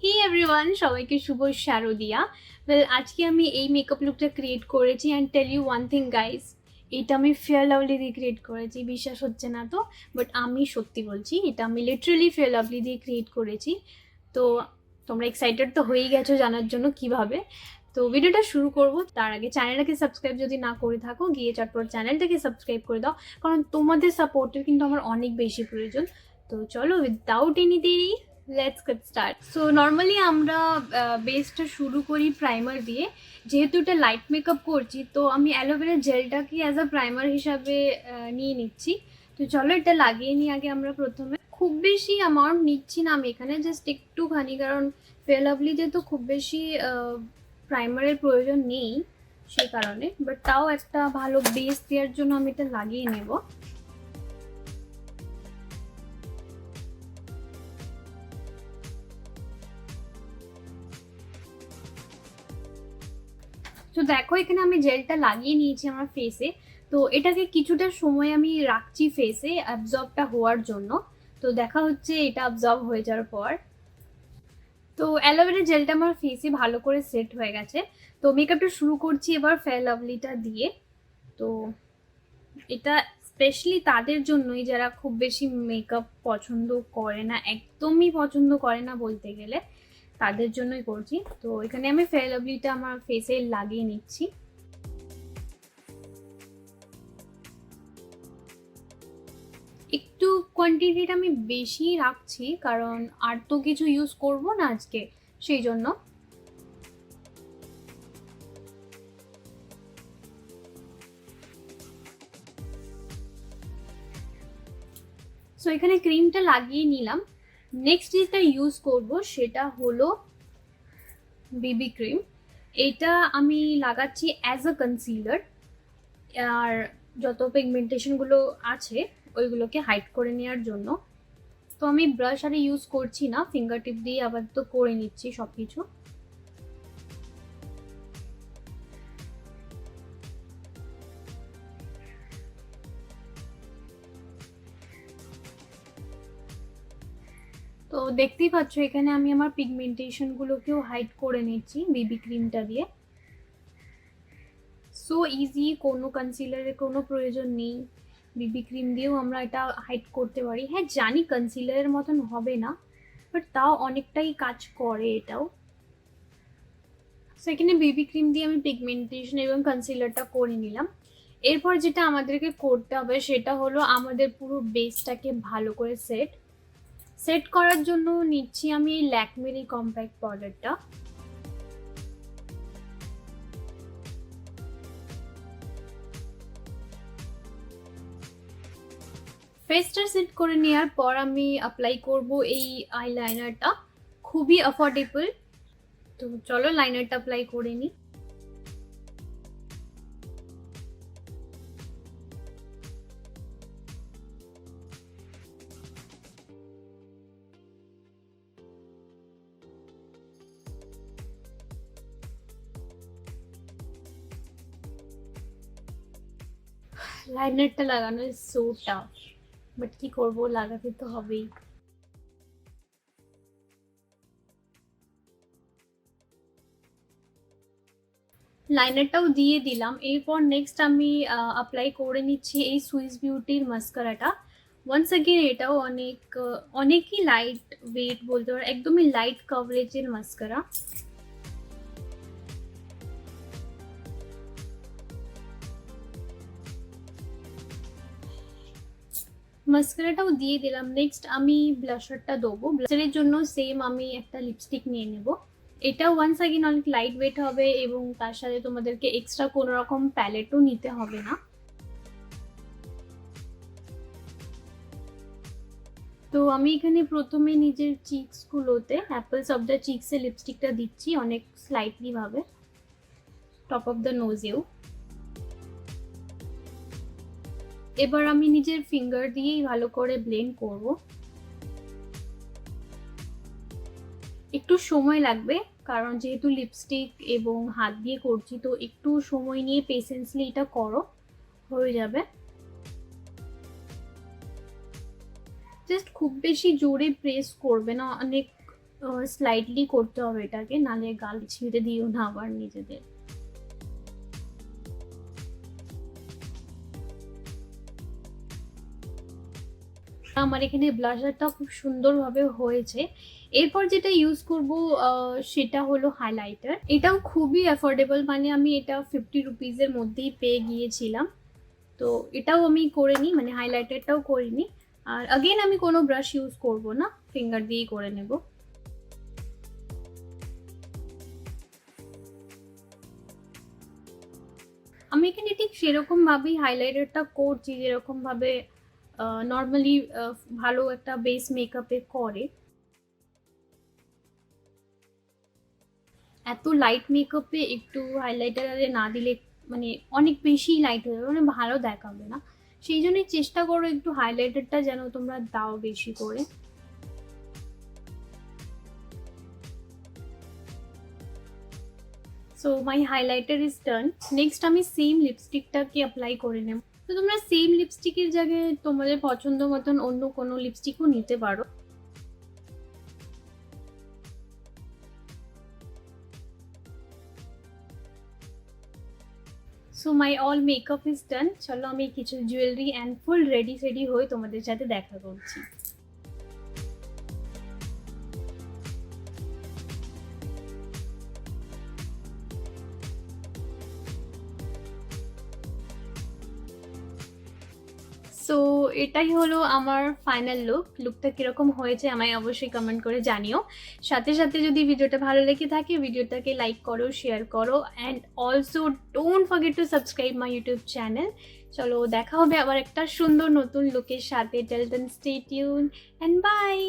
হে everyone, সবাইকে শুভ শারদিয়া। আজকে আমি এই মেকআপ লুকটা ক্রিয়েট করেছি and tell you one thing guys, এটা আমি ফেয়ার লাভলি দিয়ে ক্রিয়েট করেছি। বিশ্বাস হচ্ছে না তো, বাট আমি সত্যি বলছি, এটা আমি লিটারালি ফেয়ার লাভলি দিয়ে ক্রিয়েট করেছি। তো তোমরা এক্সাইটেড তো হয়েই গেছো জানার জন্য কিভাবে। তো ভিডিওটা শুরু করব তার আগে চ্যানেলটাকে সাবস্ক্রাইব যদি না করে থাকো, গিয়ে চটপট চ্যানেলটাকে সাবস্ক্রাইব করে দাও, কারণ তোমাদের সাপোর্টের কিন্তু আমার অনেক বেশি প্রয়োজন। তো চলো, উইদাউট এনি দেরি let's get start. So normally আমরা বেসটা শুরু করি প্রাইমার দিয়ে। যেহেতু এটা লাইট মেকআপ করছি, তো আমি অ্যালোভেরা জেলটাকে অ্যাজ আ প্রাইমার হিসাবে নিয়ে নিচ্ছি। তো চলো এটা লাগিয়ে নিই আগে আমরা। প্রথমে খুব বেশি অ্যামাউন্ট নিচ্ছি না আমি এখানে, জাস্ট একটুখানি, কারণ ফেয়ার লাভলিতে তো খুব বেশি প্রাইমারের প্রয়োজন নেই সেই কারণে, বাট তাও একটা ভালো বেস দেওয়ার জন্য আমি এটা লাগিয়ে নেব। তো দেখো এখানে আমি জেলটা লাগিয়ে নিয়েছি আমার ফেসে। তো এটাকে কিছুটা সময় আমি রাখছি ফেসে অ্যাবজর্বটা হওয়ার জন্য। তো দেখা হচ্ছে এটা অ্যাবজর্ব হয়ে যাওয়ার পর। তো অ্যালোভেরা জেলটা আমার ফেসে ভালো করে সেট হয়ে গেছে। তো মেকআপটা শুরু করছি এবার ফেয়ার লাভলিটা দিয়ে। তো এটা স্পেশালি তাদের জন্যই যারা খুব বেশি মেকআপ পছন্দ করে না, একদমই পছন্দ করে না বলতে গেলে, তাদের জন্যই করছি। তো এখানে আমি ফেয়ার লাভলিটা আমার ফেসে লাগিয়ে নিচ্ছি। একটু কোয়ান্টিটিটা আমি বেশি রাখছি, কারণ আর তো কিছু ইউজ করব না আজকে, সেই জন্য। সো এখানে ক্রিমটা লাগিয়ে নিলাম। নেক্সট যেটা ইউজ করব সেটা হলো বিবি ক্রিম। এটা আমি লাগাচ্ছি অ্যাজ আ কনসিলার, আর যত পিগমেন্টেশনগুলো আছে ওইগুলোকে হাইড করে নেওয়ার জন্য। তো আমি ব্রাশ আর ইউজ করছি না, ফিঙ্গার টিপ দিয়ে আবার তো করে নিচ্ছি সব কিছু। তো দেখতেই পাচ্ছ এখানে আমি আমার পিগমেন্টেশনগুলোকেও হাইড করে নিচ্ছি বিবি ক্রিমটা দিয়ে। সো ইজি, কোনো কনসিলারের কোনো প্রয়োজন নেই, বিবি ক্রিম দিয়েও আমরা এটা হাইড করতে পারি। হ্যাঁ জানি কনসিলারের মতন হবে না, বাট তাও অনেকটাই কাজ করে এটাও। সো এখানে বিবি ক্রিম দিয়ে আমি পিগমেন্টেশন এবং কনসিলারটা করে নিলাম। এরপর যেটা আমাদেরকে করতে হবে সেটা হলো আমাদের পুরো বেসটাকে ভালো করে সেট করার জন্য নিচ্ছি আমি এই ল্যাকমের এই কম্প্যাক্ট পাউডারটা। ফেসটা সেট করে নেওয়ার পর আমি অ্যাপ্লাই করব এই আইলাইনারটা, খুবই অ্যাফোর্ডেবল। তো চলো লাইনারটা অ্যাপ্লাই করে নিই। লাইনারটা লাগানো ইজ সো টাফ, বাট কি করব, লাগাতে তো হবেই। লাইনারটাও দিয়ে দিলাম। এরপর নেক্সট আমি অ্যাপ্লাই করে নিচ্ছি এই সুইস বিউটির মাস্কারাটা। ওয়ান্স অ্যাগেন এটাও অনেকই লাইট ওয়েট বলতে পারো, একদমই লাইট কভারেজের মাস্কারা। মাস্কারাটাও দিয়ে দিলাম। নেক্সট আমি ব্লাশারটা দেবো। ব্লাশারের জন্য সেম আমি একটা লিপস্টিক নিয়ে নেব। এটা ওয়ান্স অ্যাগেন অনেক লাইট ওয়েট হবে এবং তার সাথে তোমাদেরকে এক্সট্রা কোনো রকম প্যালেটও নিতে হবে না। তো আমি এখানে প্রথমে নিজের চিক্সগুলোতে অ্যাপলস অফ দ্য চিক্সের লিপস্টিকটা দিচ্ছি অনেক স্লাইটলি ভাবে, টপ অফ দ্য নোজেও। এবার আমি নিজের ফিঙ্গার দিয়েই ভালো করে ব্লেন্ড করব। একটু সময় লাগবে, কারণ যেহেতু লিপস্টিক এবং হাত দিয়ে করছি, তো একটু সময় নিয়ে পেশেন্সলি এটা করো, হয়ে যাবে। জাস্ট খুব বেশি জোরে প্রেস করবে না, অনেক স্লাইটলি করতে হবে এটাকে, নালে গাল ছিঁড়ে দিও না আবার নিজেদের। আমার এখানে ব্লাশারটা খুব সুন্দরভাবে হয়েছে। এরপর যেটা ইউজ করব সেটা হলো হাইলাইটার। এটাও খুবই অ্যাফোর্ডেবল, মানে আমি এটা 50 রুপিজের মধ্যেই পেয়ে গিয়েছিলাম। তো এটাও আমি করে নিই, মানে হাইলাইটারটাও করে নিই। আর আগেন আমি কোনো ব্রাশ ইউজ করব না, ফিঙ্গার দিয়েই করে নেব। আমি এখানে ঠিক সেরকমভাবেই হাইলাইটারটা করছি যেরকমভাবে নর্মালি ভালো একটা বেস মেকআপে করে। এত লাইট মেকআপে একটু হাইলাইটারে না দিলে মানে অনেক বেশি লাইট হয়ে যাবে, মানে ভালো দেখাবে না। সেই জন্যই চেষ্টা করো একটু হাইলাইটারটা যেন তোমরা দাও বেশি করে। So my highlighter is done. Next আমি সেম লিপস্টিকটাকে অ্যাপ্লাই করে নেব। তো তোমরা সেম লিপস্টিকের জায়গায় তোমাদের পছন্দ মতন অন্য কোনো লিপস্টিকও নিতে পারো। So my all makeup is done. চলো আমি কিছু জুয়েলারি অ্যান্ড ফুল রেডি হয়ে তোমাদের সাথে দেখা করছি। সো এটাই হলো আমার ফাইনাল লুকটা কিরকম হয়েছে আমায় অবশ্যই কমেন্ট করে জানিও। সাথে সাথে যদি ভিডিওটা ভালো লেগে থাকে ভিডিওটাকে লাইক করো, শেয়ার করো, and also don't forget to subscribe my YouTube channel. চলো দেখা হবে আবার একটা সুন্দর নতুন লুকের সাথে। Till then stay tuned and by.